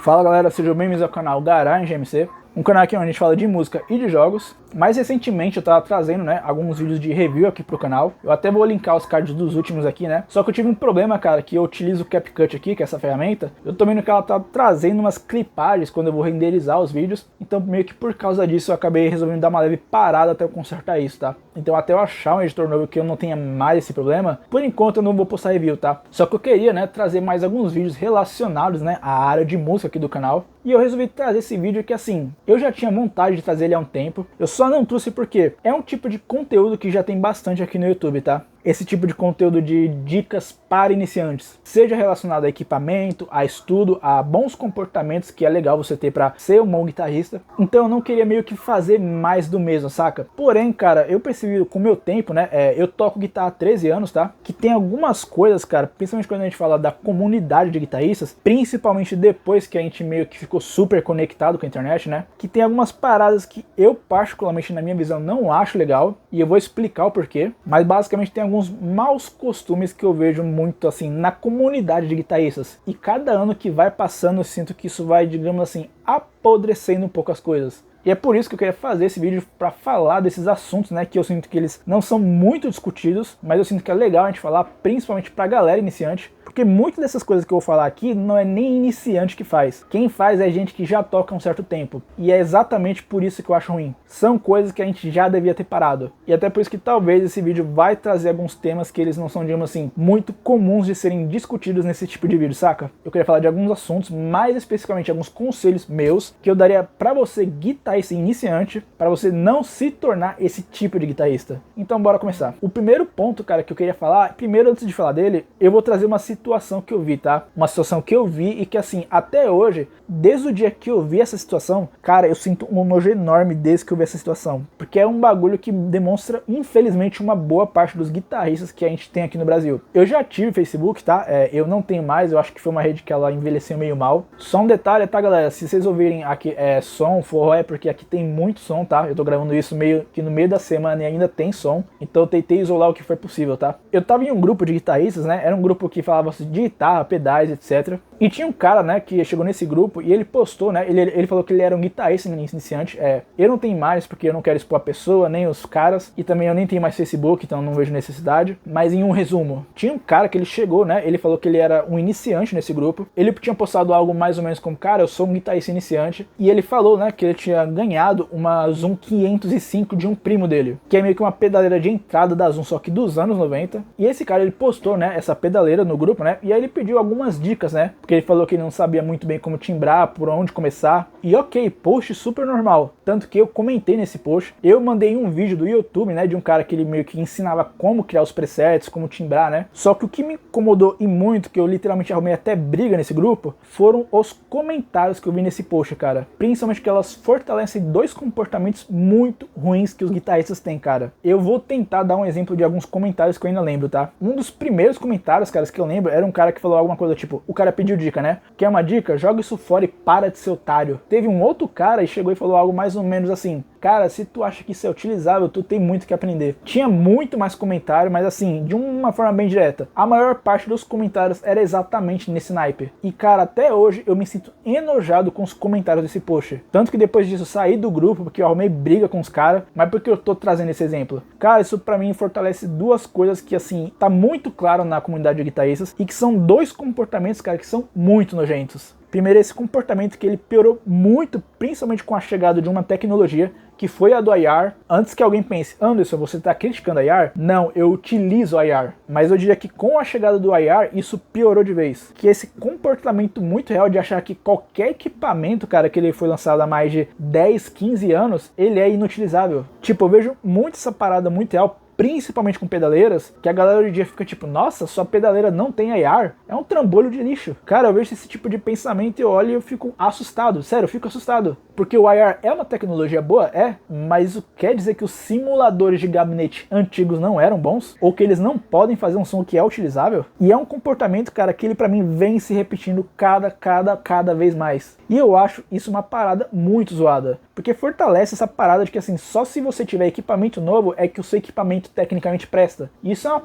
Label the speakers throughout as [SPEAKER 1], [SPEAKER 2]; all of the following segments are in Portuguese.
[SPEAKER 1] Fala galera, sejam bem-vindos ao canal Garage MC, um canal aqui onde a gente fala de música e de jogos. Mais recentemente eu tava trazendo, alguns vídeos de review aqui pro canal. Eu até vou linkar os cards dos últimos aqui, Só que eu tive um problema, cara, que eu utilizo o CapCut aqui, que é essa ferramenta. Eu tô vendo que ela tá trazendo umas clipagens quando eu vou renderizar os vídeos. Então meio que por causa disso eu acabei resolvendo dar uma leve parada até eu consertar isso, tá? Então até eu achar um editor novo que eu não tenha mais esse problema, por enquanto eu não vou postar review, tá? Só que eu queria, trazer mais alguns vídeos relacionados, à área de música aqui do canal. E eu resolvi trazer esse vídeo que, assim, eu já tinha vontade de trazer ele há um tempo. Eu só não trouxe porque é um tipo de conteúdo que já tem bastante aqui no YouTube, tá? Esse tipo de conteúdo de dicas para iniciantes, seja relacionado a equipamento, a estudo, a bons comportamentos que é legal você ter para ser um bom guitarrista. Então eu não queria meio que fazer mais do mesmo, saca? Porém, cara, eu percebi com o meu tempo, eu toco guitarra há 13 anos, tá? Que tem algumas coisas, cara, principalmente quando a gente fala da comunidade de guitarristas, principalmente depois que a gente meio que ficou super conectado com a internet, que tem algumas paradas que eu particularmente na minha visão não acho legal, e eu vou explicar o porquê, mas basicamente tem alguns maus costumes que eu vejo muito assim na comunidade de guitarristas, e cada ano que vai passando eu sinto que isso vai, digamos assim, apodrecendo um pouco as coisas. E é por isso que eu queria fazer esse vídeo, para falar desses assuntos, que eu sinto que eles não são muito discutidos, mas eu sinto que é legal a gente falar, principalmente pra galera iniciante, porque muitas dessas coisas que eu vou falar aqui não é nem iniciante que faz. Quem faz é gente que já toca há um certo tempo, e é exatamente por isso que eu acho ruim. São coisas que a gente já devia ter parado, e até por isso que talvez esse vídeo vai trazer alguns temas que eles não são, digamos assim, muito comuns de serem discutidos nesse tipo de vídeo, saca? Eu queria falar de alguns assuntos, mais especificamente alguns conselhos meus, que eu daria pra você guitarrista iniciante, para você não se tornar esse tipo de guitarrista. Então bora começar. O primeiro ponto, cara, que eu queria falar, primeiro antes de falar dele, eu vou trazer uma situação que eu vi, tá? Uma situação que eu vi e que, assim, até hoje, desde o dia que eu vi essa situação, cara, eu sinto um nojo enorme desde que eu vi essa situação, porque é um bagulho que demonstra, infelizmente, uma boa parte dos guitarristas que a gente tem aqui no Brasil. Eu já tive Facebook, tá? Eu não tenho mais, eu acho que foi uma rede que ela envelheceu meio mal. Só um detalhe, tá, galera? Se vocês ouvirem aqui som, forró, é porque aqui tem muito som, tá? Eu tô gravando isso meio que no meio da semana e ainda tem som, então eu tentei isolar o que foi possível, tá? Eu tava em um grupo de guitarristas, era um grupo que falava de guitarra, pedais, etc. E tinha um cara, que chegou nesse grupo e ele postou, ele falou que ele era um guitarrista iniciante. Eu não tenho mais porque eu não quero expor a pessoa, nem os caras, e também eu nem tenho mais Facebook, então não vejo necessidade. Mas em um resumo, tinha um cara que ele chegou, ele falou que ele era um iniciante nesse grupo. Ele tinha postado algo mais ou menos como, cara, eu sou um guitarrista iniciante, e ele falou, que ele tinha ganhado uma Zoom 505 de um primo dele, que é meio que uma pedaleira de entrada da Zoom, só que dos anos 90. E esse cara, ele postou, essa pedaleira no grupo, e aí ele pediu algumas dicas, porque ele falou que ele não sabia muito bem como timbrar, por onde começar. E ok, post super normal. Tanto que eu comentei nesse post, eu mandei um vídeo do YouTube, de um cara que ele meio que ensinava como criar os presets, como timbrar, Só que o que me incomodou e muito, que eu literalmente arrumei até briga nesse grupo, foram os comentários que eu vi nesse post, cara. Principalmente que elas fortalecem dois comportamentos muito ruins que os guitarristas têm, cara. Eu vou tentar dar um exemplo de alguns comentários que eu ainda lembro, tá? Um dos primeiros comentários, cara, que eu lembro, era um cara que falou alguma coisa tipo, o cara pediu dica, quer uma dica? Joga isso fora e para de ser otário. Teve um outro cara e chegou e falou algo mais ou menos assim, cara, se tu acha que isso é utilizável, tu tem muito que aprender. Tinha muito mais comentário, mas assim, de uma forma bem direta. A maior parte dos comentários era exatamente nesse naipe. E cara, até hoje eu me sinto enojado com os comentários desse post. Tanto que depois disso eu saí do grupo, porque eu arrumei briga com os caras, mas porque eu tô trazendo esse exemplo? Cara, isso pra mim fortalece duas coisas que, assim, tá muito claro na comunidade de guitarristas, e que são dois comportamentos, cara, que são muito nojentos. Primeiro, esse comportamento que ele piorou muito, principalmente com a chegada de uma tecnologia, que foi a do IR. Antes que alguém pense, Anderson, você está criticando a IR? Não, eu utilizo a IR. Mas eu diria que com a chegada do IR, isso piorou de vez. Que esse comportamento muito real de achar que qualquer equipamento, cara, que ele foi lançado há mais de 10, 15 anos, ele é inutilizável. Tipo, eu vejo muito essa parada muito real, principalmente com pedaleiras, que a galera hoje em dia fica tipo, nossa, sua pedaleira não tem IR, é um trambolho de lixo. Cara, eu vejo esse tipo de pensamento e eu olho e eu fico assustado, sério, eu fico assustado. Porque o IR é uma tecnologia boa? É, mas isso quer dizer que os simuladores de gabinete antigos não eram bons? Ou que eles não podem fazer um som que é utilizável? E é um comportamento, cara, que ele pra mim vem se repetindo cada vez mais. E eu acho isso uma parada muito zoada, porque fortalece essa parada de que, assim, só se você tiver equipamento novo é que o seu equipamento tecnicamente presta. E isso é uma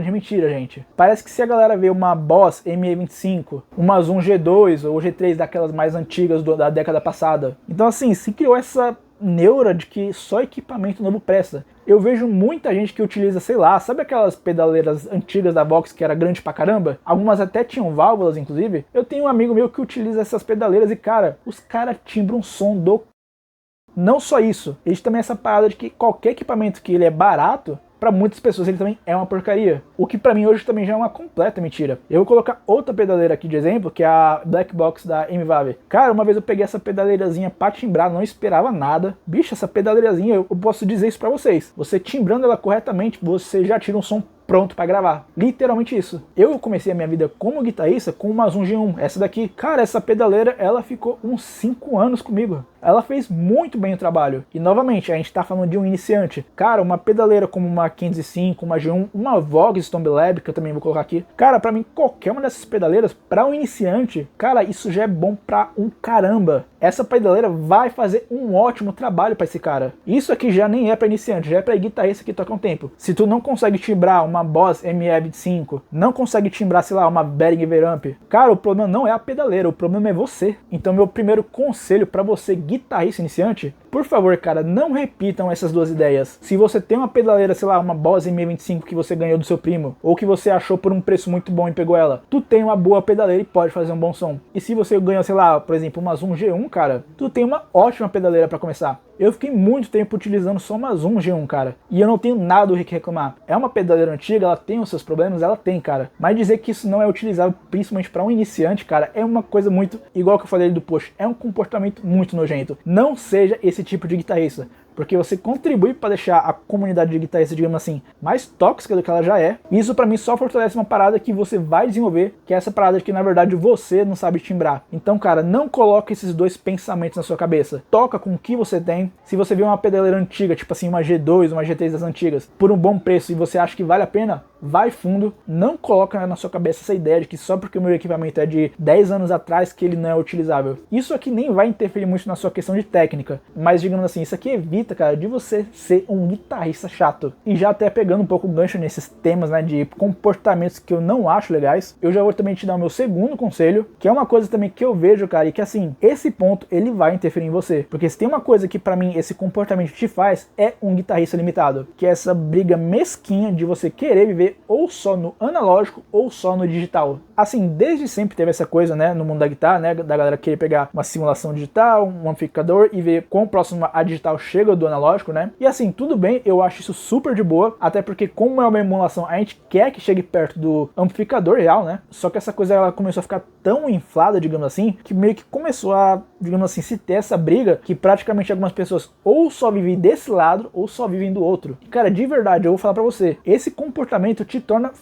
[SPEAKER 1] de mentira, gente. Parece que se a galera vê uma Boss ME25, uma Zoom G2 ou G3 daquelas mais antigas da década passada. Então assim, se criou essa neura de que só equipamento novo presta. Eu vejo muita gente que utiliza, sei lá, sabe aquelas pedaleiras antigas da Vox que era grande pra caramba? Algumas até tinham válvulas, inclusive. Eu tenho um amigo meu que utiliza essas pedaleiras e, cara, os caras timbram som do... Não só isso, eles também essa parada de que qualquer equipamento que ele é barato, para muitas pessoas ele também é uma porcaria. O que para mim hoje também já é uma completa mentira. Eu vou colocar outra pedaleira aqui de exemplo, que é a Black Box da MVAV. Cara, uma vez eu peguei essa pedaleirazinha pra timbrar, não esperava nada. Bicho, essa pedaleirazinha, eu posso dizer isso pra vocês. Você timbrando ela corretamente, você já tira um som pronto pra gravar. Literalmente isso. Eu comecei a minha vida como guitarrista com uma Zoom G1. Essa daqui, cara, essa pedaleira, ela ficou uns 5 anos comigo. Ela fez muito bem o trabalho. E novamente, a gente tá falando de um iniciante. Cara, uma pedaleira como uma 505, uma G1, uma Vox Stomp Lab, que eu também vou colocar aqui. Cara, pra mim, qualquer uma dessas pedaleiras, pra um iniciante, cara, isso já é bom pra um caramba. Essa pedaleira vai fazer um ótimo trabalho pra esse cara. Isso aqui já nem é pra iniciante, já é pra guitarrista que toca um tempo. Se tu não consegue timbrar uma Boss ME25, não consegue timbrar, sei lá, uma Behringer Amp, cara, o problema não é a pedaleira, o problema é você. Então meu primeiro conselho pra você, guitarrista iniciante, por favor, cara, não repitam essas duas ideias. Se você tem uma pedaleira, sei lá, uma Boss ME25 que você ganhou do seu primo, ou que você achou por um preço muito bom e pegou ela, tu tem uma boa pedaleira e pode fazer um bom som. E se você ganhou, sei lá, por exemplo, uma Zoom G1, cara, tu tem uma ótima pedaleira pra começar. Eu fiquei muito tempo utilizando só uma Zoom G1, cara, e eu não tenho nada do que reclamar. É uma pedaleira antiga, ela tem os seus problemas, ela tem, cara. Mas dizer que isso não é utilizável, principalmente para um iniciante, cara, é uma coisa muito, igual que eu falei do post, é um comportamento muito nojento. Não seja esse tipo de guitarrista, porque você contribui para deixar a comunidade de guitarristas, digamos assim, mais tóxica do que ela já é. E isso para mim só fortalece uma parada que você vai desenvolver, que é essa parada de que na verdade você não sabe timbrar. Então, cara, não coloque esses dois pensamentos na sua cabeça. Toca com o que você tem. Se você vê uma pedaleira antiga, tipo assim, uma G2, uma G3 das antigas, por um bom preço e você acha que vale a pena, vai fundo. Não coloca na sua cabeça essa ideia de que só porque o meu equipamento é de 10 anos atrás que ele não é utilizável. Isso aqui nem vai interferir muito na sua questão de técnica, mas digamos assim, isso aqui evita, cara, de você ser um guitarrista chato. E já até pegando um pouco o gancho nesses temas, né, de comportamentos que eu não acho legais, eu já vou também te dar o meu segundo conselho, que é uma coisa também que eu vejo, cara, e que assim, esse ponto ele vai interferir em você. Porque se tem uma coisa que pra mim esse comportamento te faz, é um guitarrista limitado, que é essa briga mesquinha de você querer viver ou só no analógico ou só no digital. Assim, desde sempre teve essa coisa, né, no mundo da guitarra, né, da galera querer pegar uma simulação digital, um amplificador e ver quão próximo a digital chega do analógico, né? E assim, tudo bem, eu acho isso super de boa, até porque como é uma emulação, a gente quer que chegue perto do amplificador real, né? Só que essa coisa ela começou a ficar tão inflada, digamos assim, que meio que começou a, digamos assim, se ter essa briga que praticamente algumas pessoas ou só vivem desse lado ou só vivem do outro. E, cara, de verdade, eu vou falar pra você, esse comportamento te torna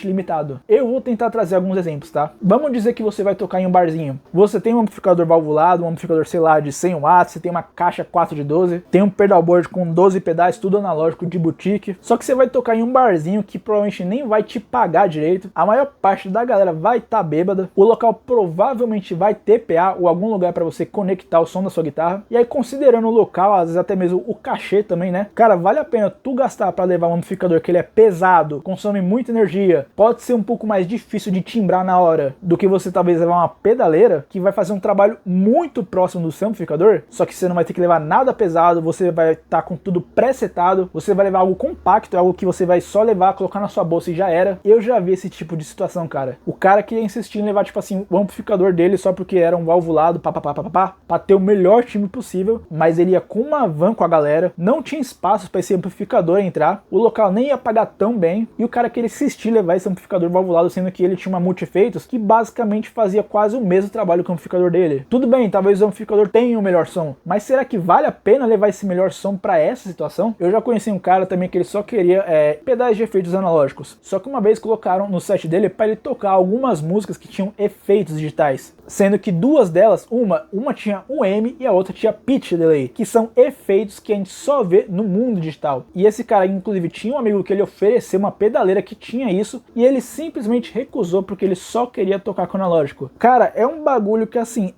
[SPEAKER 1] limitado. Eu vou tentar trazer alguns exemplos, tá? Vamos dizer que você vai tocar em um barzinho. Você tem um amplificador valvulado, um amplificador, sei lá, de 100 watts, você tem uma caixa 4 de 12, tem um pedalboard com 12 pedais, tudo analógico de boutique. Só que você vai tocar em um barzinho que provavelmente nem vai te pagar direito. A maior parte da galera vai estar bêbada. O local provavelmente vai ter PA ou algum lugar para você conectar o som da sua guitarra. E aí, considerando o local, às vezes até mesmo o cachê também, né? Cara, vale a pena tu gastar para levar um amplificador que ele é pesado, consome muita energia, pode ser um pouco mais difícil de timbrar na hora do que você talvez levar uma pedaleira que vai fazer um trabalho muito próximo do seu amplificador, só que você não vai ter que levar nada pesado, você vai estar com tudo pré-setado, você vai levar algo compacto, algo que você vai só levar, colocar na sua bolsa e já era. Eu já vi esse tipo de situação, cara. O cara queria insistir em levar, tipo assim, o amplificador dele só porque era um valvulado, pra ter o melhor timbre possível, mas ele ia com uma van com a galera, não tinha espaço para esse amplificador entrar, o local nem ia pagar tão bem, e o cara queria insistir em levar esse amplificador valvulado, sendo que ele tinha uma multi-efeitos que basicamente fazia quase o mesmo trabalho que o amplificador dele. Tudo bem, talvez o amplificador tenha o melhor som, mas será que vale a pena levar esse melhor som para essa situação? Eu já conheci um cara também que ele só queria pedais de efeitos analógicos, só que uma vez colocaram no set dele para ele tocar algumas músicas que tinham efeitos digitais, sendo que duas delas, uma tinha um M e a outra tinha pitch delay, que são efeitos que a gente só vê no mundo digital. E esse cara, inclusive, tinha um amigo que ele ofereceu uma pedaleira que tinha isso, e ele simplesmente recusou porque ele só queria tocar com analógico. Cara, é um bagulho que assim,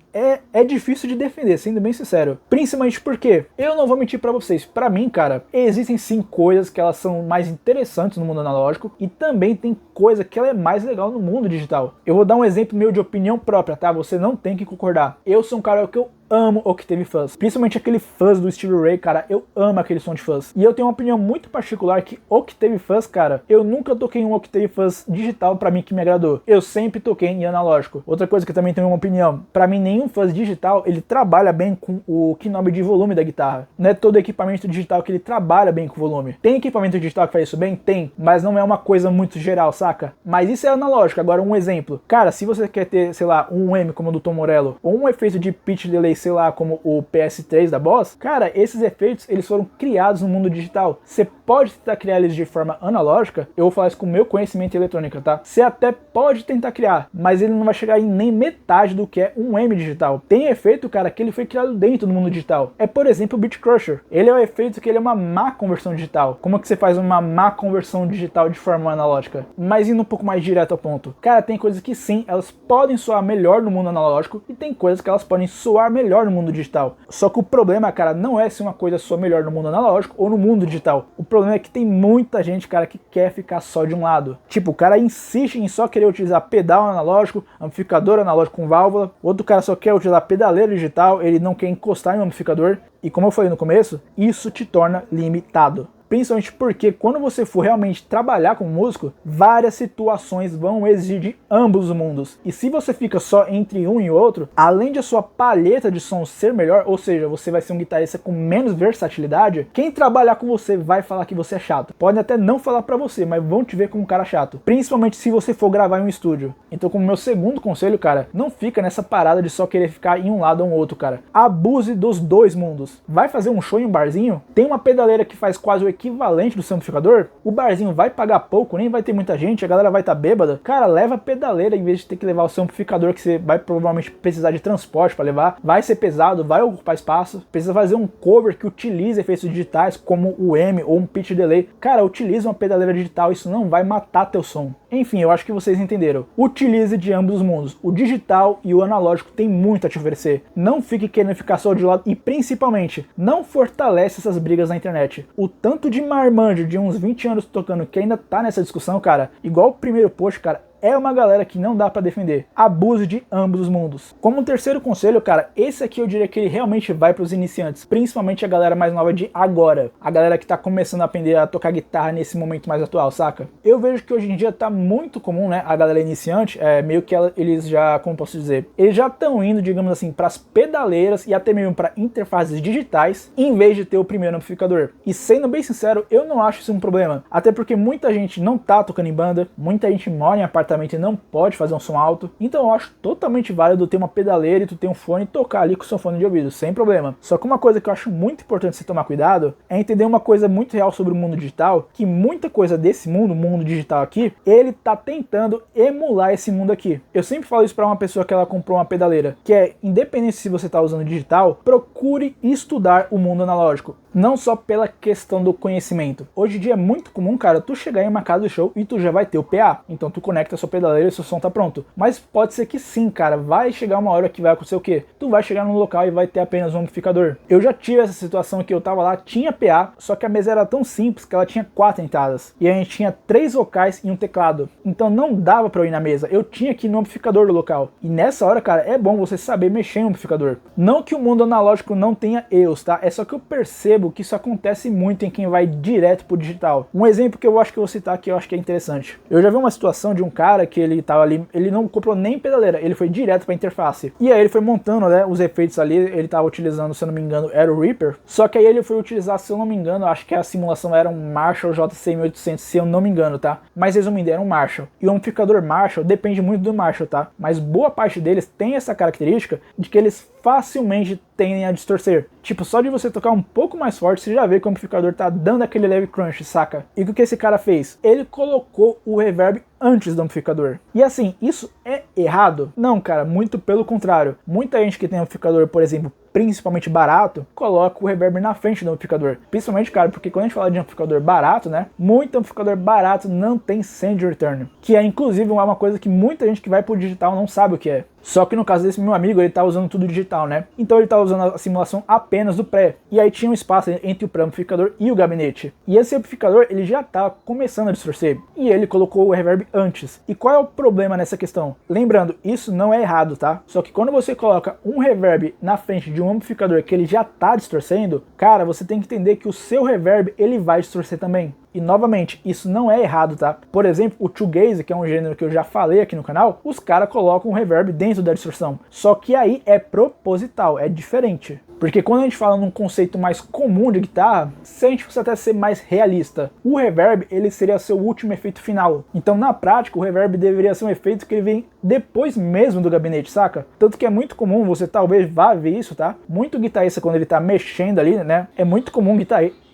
[SPEAKER 1] é difícil de defender, sendo bem sincero. Principalmente porque, eu não vou mentir pra vocês, pra mim, cara, existem sim coisas que elas são mais interessantes no mundo analógico e também tem coisa que ela é mais legal no mundo digital. Eu vou dar um exemplo meu de opinião própria, tá? Você não tem que concordar. Eu sou um cara que eu amo Octave Fuzz, principalmente aquele fuzz do Stevie Ray, cara, eu amo aquele som de fuzz. E eu tenho uma opinião muito particular que Octave Fuzz, cara, eu nunca toquei um Octave Fuzz digital pra mim que me agradou. Eu sempre toquei em analógico. Outra coisa que eu também tenho uma opinião, pra mim nenhum fuzz digital, ele trabalha bem com o knob de volume da guitarra. Não é todo equipamento digital que ele trabalha bem com o volume. Tem equipamento digital que faz isso bem? Tem, mas não é uma coisa muito geral, saca? Mas isso é analógico. Agora um exemplo, cara, se você quer ter, sei lá, um M como o do Tom Morello, ou um efeito de pitch delay, sei lá, como o PS3 da Boss, cara, esses efeitos, eles foram criados no mundo digital. Você pode tentar criar eles de forma analógica, eu vou falar isso com o meu conhecimento em eletrônica, tá? Você até pode tentar criar, mas ele não vai chegar em nem metade do que é um M digital. Tem efeito, cara, que ele foi criado dentro do mundo digital. É, por exemplo, o Beat Crusher. Ele é um efeito que ele é uma má conversão digital. Como é que você faz uma má conversão digital de forma analógica? Mas indo um pouco mais direto ao ponto. Cara, tem coisas que sim, elas podem soar melhor no mundo analógico e tem coisas que elas podem soar melhor no mundo digital. Só que o problema, cara, não é se uma coisa soa melhor no mundo analógico ou no mundo digital. O problema é que tem muita gente, cara, que quer ficar só de um lado. Tipo, o cara insiste em só querer utilizar pedal analógico, amplificador analógico com válvula. Outro cara só quer utilizar pedaleira digital, ele não quer encostar em um amplificador. E como eu falei no começo, isso te torna limitado. Principalmente porque quando você for realmente trabalhar como músico, várias situações vão exigir de ambos os mundos. E se você fica só entre um e outro, além de a sua palheta de sons ser melhor, ou seja, você vai ser um guitarrista com menos versatilidade, quem trabalhar com você vai falar que você é chato. Podem até não falar pra você, mas vão te ver como um cara chato. Principalmente se você for gravar em um estúdio. Então, como meu segundo conselho, cara, não fica nessa parada de só querer ficar em um lado ou outro, cara. Abuse dos dois mundos. Vai fazer um show em um barzinho? Tem uma pedaleira que faz quase o equivalente do seu amplificador, o barzinho vai pagar pouco, nem vai ter muita gente, a galera vai estar bêbada, cara, leva a pedaleira em vez de ter que levar o seu amplificador que você vai provavelmente precisar de transporte para levar, vai ser pesado, vai ocupar espaço, precisa fazer um cover que utilize efeitos digitais como o M ou um pitch delay, cara, utilize uma pedaleira digital, isso não vai matar teu som. Enfim, eu acho que vocês entenderam. Utilize de ambos os mundos. O digital e o analógico tem muito a te oferecer. Não fique querendo ficar só de lado e, principalmente, não fortalece essas brigas na internet. O tanto de marmanjo de uns 20 anos tocando que ainda tá nessa discussão, cara, igual o primeiro post, cara, é uma galera que não dá pra defender. Abuse de ambos os mundos. Como um terceiro conselho, cara, esse aqui eu diria que ele realmente vai pros iniciantes, principalmente a galera mais nova de agora. A galera que tá começando a aprender a tocar guitarra nesse momento mais atual, saca? Eu vejo que hoje em dia tá muito comum, né, a galera iniciante, meio que eles já, como posso dizer, eles já estão indo, digamos assim, pras pedaleiras e até mesmo pra interfaces digitais, em vez de ter o primeiro amplificador. E sendo bem sincero, eu não acho isso um problema. Até porque muita gente não tá tocando em banda, muita gente mora em apartamento e não pode fazer um som alto, então eu acho totalmente válido ter uma pedaleira e tu ter um fone e tocar ali com o seu fone de ouvido, sem problema. Só que uma coisa que eu acho muito importante você tomar cuidado é entender uma coisa muito real sobre o mundo digital, que muita coisa desse mundo, o mundo digital aqui, ele tá tentando emular esse mundo aqui. Eu sempre falo isso pra uma pessoa que ela comprou uma pedaleira, que é, independente se você tá usando digital, procure estudar o mundo analógico. Não só pela questão do conhecimento. Hoje em dia é muito comum, cara, tu chegar em uma casa de show e tu já vai ter o PA. Então tu conecta a sua pedaleira e seu som tá pronto. Mas pode ser que sim, cara, vai chegar uma hora que vai acontecer o quê? Tu vai chegar num local e vai ter apenas um amplificador. Eu já tive essa situação que eu tava lá, tinha PA, só que a mesa era tão simples que ela tinha 4 entradas. E a gente tinha 3 vocais e um teclado. Então não dava pra eu ir na mesa, eu tinha que ir no amplificador do local. E nessa hora, cara, é bom você saber mexer no amplificador. Não que o mundo analógico não tenha erros, tá? É só que eu percebo que isso acontece muito em quem vai direto pro digital. Um exemplo que eu acho que eu vou citar aqui, eu acho que é interessante. Eu já vi uma situação de um cara que ele tava ali, ele não comprou nem pedaleira, ele foi direto pra interface. E aí ele foi montando, né, os efeitos ali, ele tava utilizando, se eu não me engano, era o Reaper. Só que aí ele foi utilizar, se eu não me engano, acho que a simulação era um Marshall JC1800, se eu não me engano, tá? Mas resumindo, era um Marshall. E o amplificador Marshall depende muito do Marshall, tá? Mas boa parte deles tem essa característica de que eles facilmente tendem a distorcer. Tipo, só de você tocar um pouco mais forte, você já vê que o amplificador tá dando aquele leve crunch, saca? E o que esse cara fez? Ele colocou o reverb antes do amplificador. E assim, isso é errado? Não, cara, muito pelo contrário. Muita gente que tem amplificador, por exemplo, principalmente barato, coloca o reverb na frente do amplificador. Principalmente, cara, porque quando a gente fala de amplificador barato, né, muito amplificador barato não tem send return, que é inclusive uma coisa que muita gente que vai pro digital não sabe o que é. Só que no caso desse meu amigo, ele tá usando tudo digital, né? Então ele tá usando a simulação apenas do pré. E aí tinha um espaço entre o pré-amplificador e o gabinete. E esse amplificador, ele já tá começando a distorcer. E ele colocou o reverb antes. E qual é o problema nessa questão? Lembrando, isso não é errado, tá? Só que quando você coloca um reverb na frente de um amplificador que ele já tá distorcendo, cara, você tem que entender que o seu reverb, ele vai distorcer também. E novamente, isso não é errado, tá? Por exemplo, o shoegaze, que é um gênero que eu já falei aqui no canal, os caras colocam um reverb dentro da distorção. Só que aí é proposital, é diferente. Porque quando a gente fala num conceito mais comum de guitarra, se a gente fosse até ser mais realista, o reverb, ele seria seu último efeito final. Então, na prática, o reverb deveria ser um efeito que ele vem depois mesmo do gabinete, saca? Tanto que é muito comum, você talvez vá ver isso, tá? Muito guitarrista, quando ele tá mexendo ali, né? É muito comum guitarrista.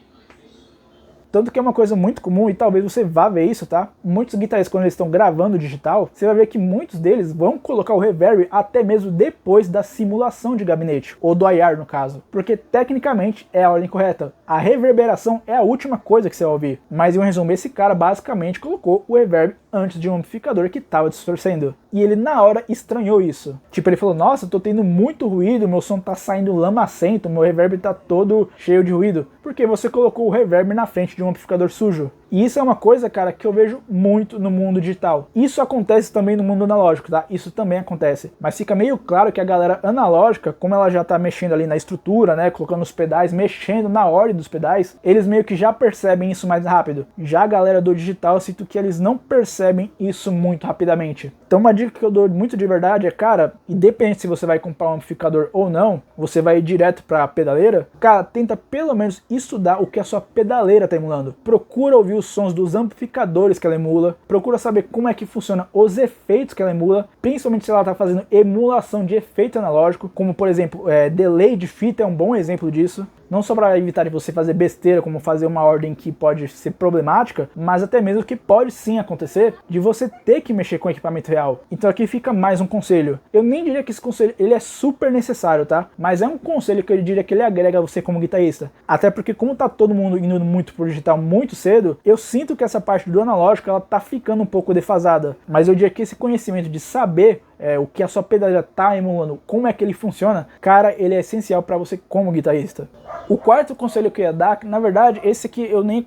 [SPEAKER 1] Tanto que é uma coisa muito comum, e talvez você vá ver isso, tá? Muitos guitarristas, quando eles estão gravando digital, você vai ver que muitos deles vão colocar o reverb até mesmo depois da simulação de gabinete, ou do IR no caso. Porque tecnicamente é a ordem correta. A reverberação é a última coisa que você vai ouvir. Mas em um resumo, esse cara basicamente colocou o reverb antes de um amplificador que estava distorcendo. E ele na hora estranhou isso. Tipo, ele falou, nossa, tô tendo muito ruído, meu som tá saindo lamacento, meu reverb tá todo cheio de ruído. Porque você colocou o reverb na frente de um amplificador sujo. E isso é uma coisa, cara, que eu vejo muito no mundo digital. Isso acontece também no mundo analógico, tá? Isso também acontece. Mas fica meio claro que a galera analógica, como ela já tá mexendo ali na estrutura, né, colocando os pedais, mexendo na ordem dos pedais, eles meio que já percebem isso mais rápido. Já a galera do digital, eu sinto que eles não percebem isso muito rapidamente. Então uma dica que eu dou muito de verdade é, cara, independente se você vai comprar um amplificador ou não, você vai ir direto pra pedaleira, cara, tenta pelo menos estudar o que a sua pedaleira tá emulando. Procura ouvir os sons dos amplificadores que ela emula, procura saber como é que funciona os efeitos que ela emula, principalmente se ela está fazendo emulação de efeito analógico, como por exemplo, delay de fita é um bom exemplo disso. Não só para evitar de você fazer besteira, como fazer uma ordem que pode ser problemática, mas até mesmo que pode sim acontecer de você ter que mexer com o equipamento real. Então aqui fica mais um conselho. Eu nem diria que esse conselho ele é super necessário, tá? Mas é um conselho que eu diria que ele agrega a você como guitarrista. Até porque como tá todo mundo indo muito pro digital muito cedo, eu sinto que essa parte do analógico ela tá ficando um pouco defasada. Mas eu diria que esse conhecimento de saber o que a sua pedaleira tá emulando, como é que ele funciona, cara, ele é essencial para você como guitarrista. O quarto conselho que eu ia dar, na verdade, esse aqui eu nem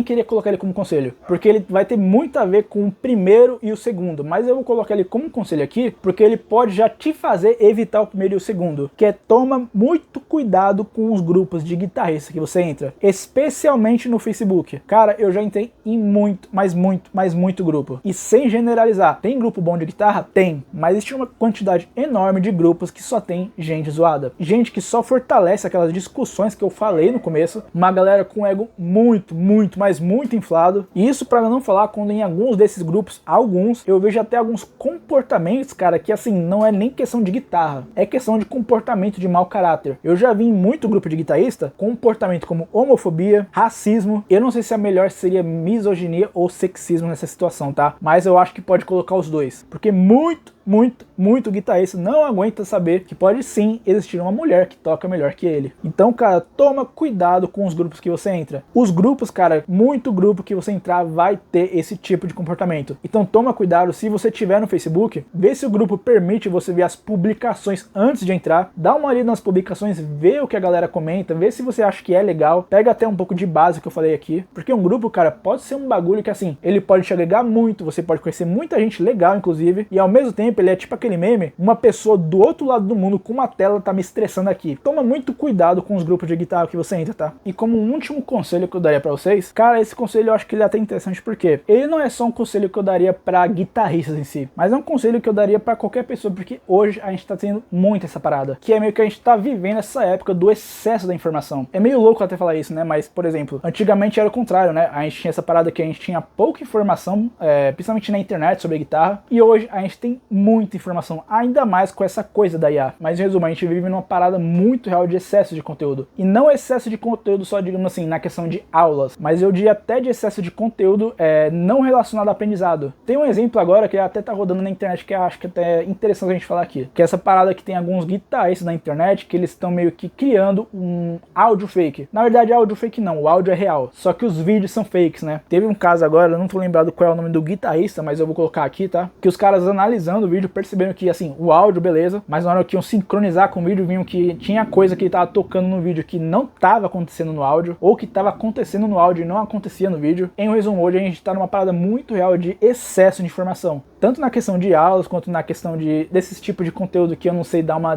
[SPEAKER 1] queria colocar ele como conselho, porque ele vai ter muito a ver com o primeiro e o segundo, mas eu vou colocar ele como conselho aqui, porque ele pode já te fazer evitar o primeiro e o segundo, que é toma muito cuidado com os grupos de guitarrista que você entra, especialmente no Facebook. Cara, eu já entrei em muito grupo, e sem generalizar, tem grupo bom de guitarra? Tem, mas existe uma quantidade enorme de grupos que só tem gente zoada, gente que só fortalece aquelas discussões que eu falei no começo, uma galera com ego muito inflado, e isso para não falar quando em alguns desses grupos, eu vejo até alguns comportamentos, cara, que assim, não é nem questão de guitarra, é questão de comportamento de mau caráter. Eu já vi em muito grupo de guitarrista, comportamento como homofobia, racismo, eu não sei se a melhor seria misoginia ou sexismo nessa situação, tá? Mas eu acho que pode colocar os dois, porque muito guitarrista não aguenta saber que pode sim existir uma mulher que toca melhor que ele. Então, cara, toma cuidado com os grupos que você entra. Os grupos, cara, muito grupo que você entrar vai ter esse tipo de comportamento. Então toma cuidado, se você tiver no Facebook, vê se o grupo permite você ver as publicações antes de entrar, dá uma olhada nas publicações, vê o que a galera comenta, vê se você acha que é legal, pega até um pouco de base que eu falei aqui, porque um grupo, cara, pode ser um bagulho que assim, ele pode te agregar muito, você pode conhecer muita gente legal, inclusive, e ao mesmo tempo ele é tipo aquele meme, uma pessoa do outro lado do mundo com uma tela tá me estressando aqui. Toma muito cuidado com os grupos de guitarra que você entra, tá? E como um último conselho que eu daria pra vocês, cara, esse conselho eu acho que ele é até interessante porque ele não é só um conselho que eu daria pra guitarristas em si, mas é um conselho que eu daria pra qualquer pessoa, porque hoje a gente tá tendo muito essa parada, que é meio que a gente tá vivendo essa época do excesso da informação. É meio louco até falar isso, né? Mas, por exemplo, antigamente era o contrário, né? A gente tinha essa parada que a gente tinha pouca informação, principalmente na internet sobre guitarra, e hoje a gente tem muita informação informação, ainda mais com essa coisa da IA. Mas em resumo, a gente vive numa parada muito real de excesso de conteúdo. E não excesso de conteúdo só, digamos assim, na questão de aulas, mas eu diria até de excesso de conteúdo não relacionado ao aprendizado. Tem um exemplo agora que até tá rodando na internet que eu acho que até é interessante a gente falar aqui, que é essa parada que tem alguns guitarristas na internet que eles estão meio que criando um áudio fake. Na verdade, áudio fake não, o áudio é real, só que os vídeos são fakes, né? Teve um caso agora, eu não tô lembrado qual é o nome do guitarrista, mas eu vou colocar aqui, tá? Que os caras analisando o vídeo perceberam que, assim, o áudio, beleza, mas na hora que iam sincronizar com o vídeo, viam que tinha coisa que ele tava tocando no vídeo que não tava acontecendo no áudio, ou que tava acontecendo no áudio e não acontecia no vídeo. Em resumo, hoje a gente tá numa parada muito real de excesso de informação, tanto na questão de aulas, quanto na questão desses tipos de conteúdo que eu não sei dar uma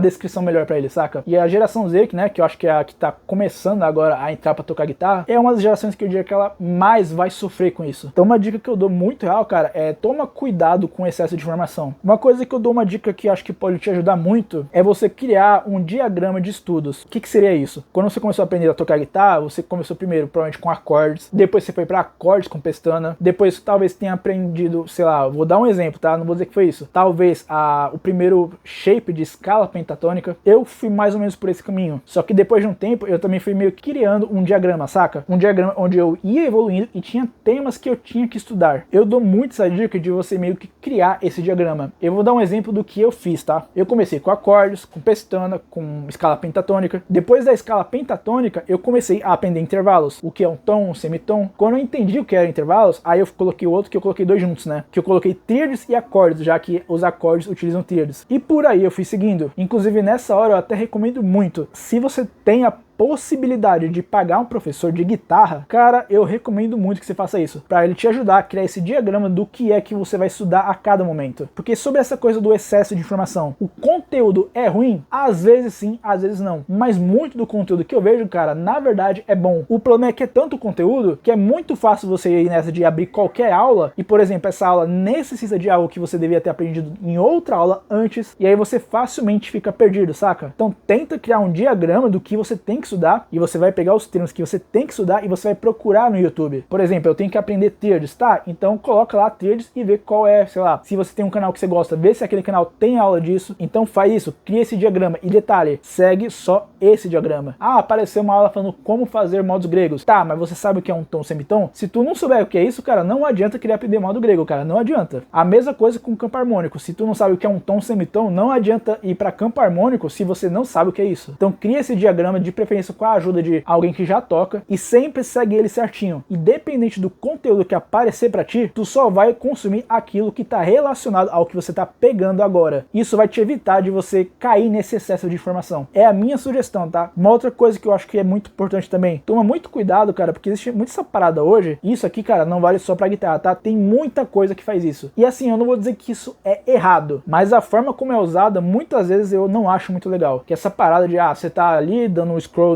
[SPEAKER 1] descrição melhor pra ele, saca? E a geração Z, né, que eu acho que é a que tá começando agora a entrar pra tocar guitarra, é uma das gerações que eu diria que ela mais vai sofrer com isso. Então uma dica que eu dou muito real, cara, é toma cuidado com o excesso de informação. Uma coisa que eu dou uma dica que acho que pode te ajudar muito é você criar um diagrama de estudos. O que seria isso? Quando você começou a aprender a tocar guitarra, você começou primeiro provavelmente com acordes, depois você foi pra acordes com pestana, depois talvez tenha aprendido, sei lá, vou dar um exemplo, tá? Não vou dizer que foi isso. Talvez o primeiro shape de escala pentatônica, eu fui mais ou menos por esse caminho. Só que depois de um tempo, eu também fui meio que criando um diagrama, saca? Um diagrama onde eu ia evoluindo e tinha temas que eu tinha que estudar. Eu dou muito essa dica de você meio que criar esse diagrama. Eu vou dar um exemplo do que eu fiz, tá? Eu comecei com acordes, com pestana, com escala pentatônica. Depois da escala pentatônica, eu comecei a aprender intervalos. O que é um tom, um semitom. Quando eu entendi o que era intervalos, aí eu coloquei o outro que eu coloquei dois juntos, né? Que eu coloquei tríades e acordes, já que os acordes utilizam tríades. E por aí eu fui seguindo. Inclusive nessa hora eu até recomendo muito, se você tem a possibilidade de pagar um professor de guitarra, cara, eu recomendo muito que você faça isso, para ele te ajudar a criar esse diagrama do que é que você vai estudar a cada momento. Porque sobre essa coisa do excesso de informação, o conteúdo é ruim? Às vezes sim, às vezes não. Mas muito do conteúdo que eu vejo, cara, na verdade é bom. O problema é que é tanto conteúdo que é muito fácil você ir nessa de abrir qualquer aula e, por exemplo, essa aula necessita de algo que você devia ter aprendido em outra aula antes, e aí você facilmente fica perdido, saca? Então tenta criar um diagrama do que você tem que estudar, e você vai pegar os termos que você tem que estudar e você vai procurar no YouTube. Por exemplo, eu tenho que aprender tríades, tá? Então coloca lá tríades e vê qual é, sei lá, se você tem um canal que você gosta, vê se aquele canal tem aula disso, então faz isso, cria esse diagrama. E detalhe, segue só esse diagrama. Ah, apareceu uma aula falando como fazer modos gregos. Tá, mas você sabe o que é um tom semitom? Se tu não souber o que é isso, cara, não adianta querer aprender modo grego, cara, não adianta. A mesma coisa com campo harmônico. Se tu não sabe o que é um tom semitom, não adianta ir para campo harmônico se você não sabe o que é isso. Então cria esse diagrama, de preferência com a ajuda de alguém que já toca, e sempre segue ele certinho. Independente do conteúdo que aparecer para ti, tu só vai consumir aquilo que está relacionado ao que você está pegando agora. Isso vai te evitar de você cair nesse excesso de informação. É a minha sugestão, tá? Uma outra coisa que eu acho que é muito importante também, toma muito cuidado, cara, porque existe muito essa parada hoje. Isso aqui, cara, não vale só pra guitarra, tá? Tem muita coisa que faz isso. E assim, eu não vou dizer que isso é errado, mas a forma como é usada, muitas vezes eu não acho muito legal. Que essa parada de, você tá ali dando um scroll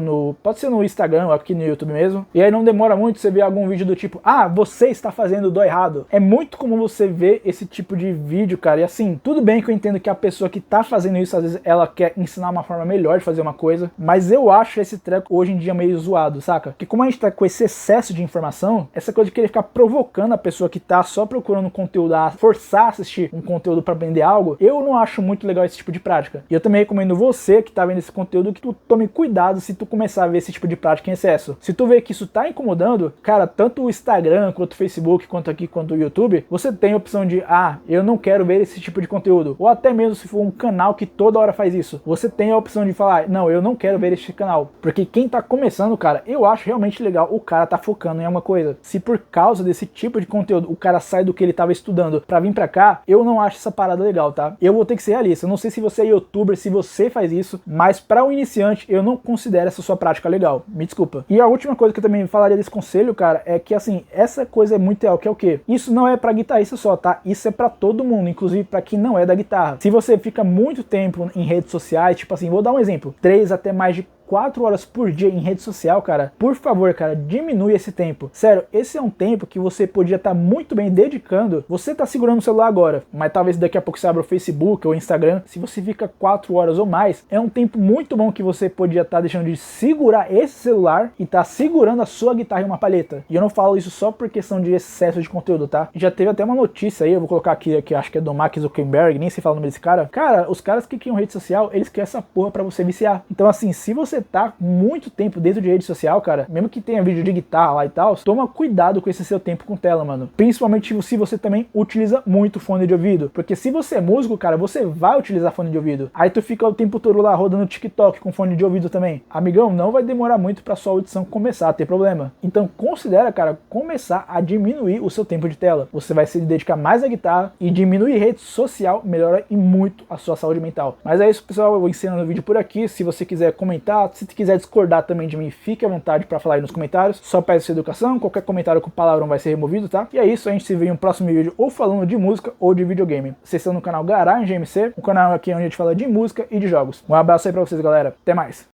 [SPEAKER 1] pode ser no Instagram ou aqui no YouTube mesmo, e aí não demora muito você ver algum vídeo do tipo, você está fazendo do errado. É muito comum você ver esse tipo de vídeo, cara, e assim, tudo bem que eu entendo que a pessoa que tá fazendo isso, às vezes ela quer ensinar uma forma melhor de fazer uma coisa, mas eu acho esse treco hoje em dia meio zoado, saca? Porque como a gente tá com esse excesso de informação, essa coisa de querer ficar provocando a pessoa que tá só procurando conteúdo, a forçar a assistir um conteúdo para aprender algo, eu não acho muito legal esse tipo de prática. E eu também recomendo você que tá vendo esse conteúdo que tu tome cuidado se tu começar a ver esse tipo de prática em excesso. Se tu vê que isso tá incomodando, cara, tanto o Instagram, quanto o Facebook, quanto aqui, quanto o YouTube, você tem a opção de, eu não quero ver esse tipo de conteúdo. Ou até mesmo se for um canal que toda hora faz isso, você tem a opção de falar, não, eu não quero ver esse canal. Porque quem tá começando, cara, eu acho realmente legal o cara tá focando em alguma coisa. Se por causa desse tipo de conteúdo o cara sai do que ele tava estudando pra vir pra cá, eu não acho essa parada legal, tá? Eu vou ter que ser realista. Eu não sei se você é youtuber, se você faz isso, mas pra um iniciante eu não considero essa sua prática legal. Me desculpa. E a última coisa que eu também falaria desse conselho, cara, é que assim, essa coisa é muito real, que é o quê? Isso não é pra guitarrista só, tá? Isso é pra todo mundo, inclusive pra quem não é da guitarra. Se você fica muito tempo em redes sociais, tipo assim, vou dar um exemplo, 3 até mais de 4 horas por dia em rede social, cara, por favor, cara, diminui esse tempo. Sério, esse é um tempo que você podia estar muito bem dedicando. Você tá segurando o celular agora, mas talvez daqui a pouco você abra o Facebook ou o Instagram. Se você fica 4 horas ou mais, é um tempo muito bom que você podia estar deixando de segurar esse celular e tá segurando a sua guitarra em uma palheta. E eu não falo isso só por questão de excesso de conteúdo, tá? Já teve até uma notícia aí, eu vou colocar aqui, que acho que é do Mark Zuckerberg, nem sei falar o nome desse cara. Cara, os caras que criam rede social, eles criam essa porra pra você viciar. Então assim, se você tá muito tempo dentro de rede social, cara, mesmo que tenha vídeo de guitarra lá e tal, toma cuidado com esse seu tempo com tela, mano. Principalmente se você também utiliza muito fone de ouvido. Porque se você é músico, cara, você vai utilizar fone de ouvido. Aí tu fica o tempo todo lá rodando TikTok com fone de ouvido também. Amigão, não vai demorar muito pra sua audição começar a ter problema. Então considera, cara, começar a diminuir o seu tempo de tela. Você vai se dedicar mais à guitarra e diminuir rede social melhora e muito a sua saúde mental. Mas é isso, pessoal, eu vou encerrando o vídeo por aqui. Se você quiser comentar, se quiser discordar também de mim, fique à vontade para falar aí nos comentários. Só peço sua educação, qualquer comentário com palavrão vai ser removido, tá? E é isso, a gente se vê em um próximo vídeo ou falando de música ou de videogame. Vocês estão no canal Garage GMC, um canal aqui onde a gente fala de música e de jogos. Um abraço aí pra vocês, galera. Até mais!